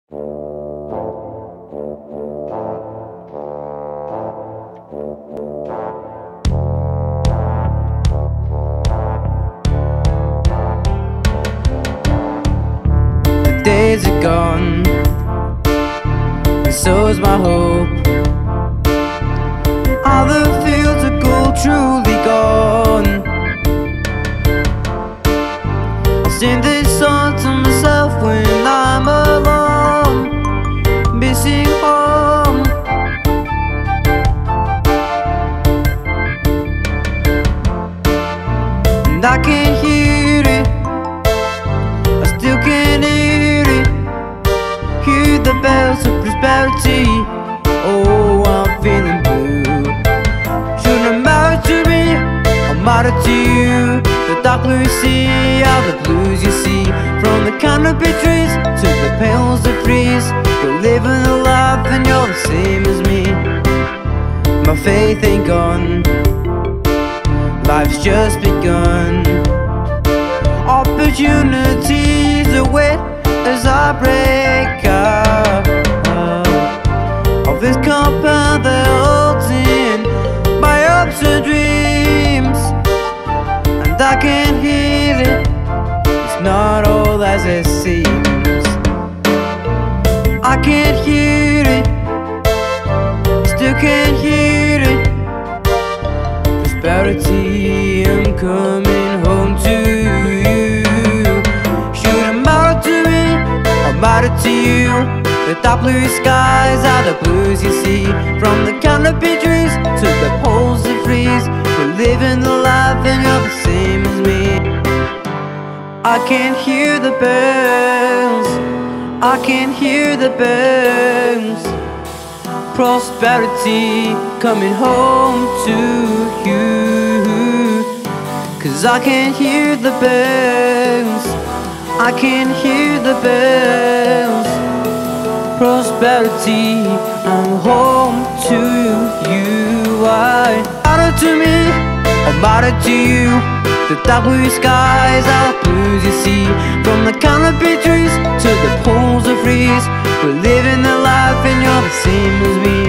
The days are gone, and so's my hope. All the fields of gold truly gone. I sing this song to myself when I'm alone, missing home. And I can't hear it, I still can't hear it. Hear the bells of prosperity. Oh, I'm feeling blue. Shouldn't matter to me, I'll matter to you. The dark blue sea, all the blues you see. From the canopy trees to the pales that freeze. You're living a life and you're the same as me. My faith ain't gone, life's just begun. Opportunities await as I break out of this compound that holds in my hopes and dreams. And I can't hear it, it's not all as it seems. I can't hear it, still can't hear it. Prosperity, I'm coming home to you. Shouldn't matter to me, I'll matter to you. The dark blue skies are the blues you see. From the canopy trees to the poles that freeze. We're living the life and you're the same as me. I can't hear the bells, I can't hear the bells. Prosperity coming home to you. 'Cause I can't hear the bells, I can't hear the bells. Prosperity, I'm home to you. I matter to me, I matter to you. The dark blue skies are the blues you see. From the canopy trees to the poles that freeze. We're living the life and you're the same as me.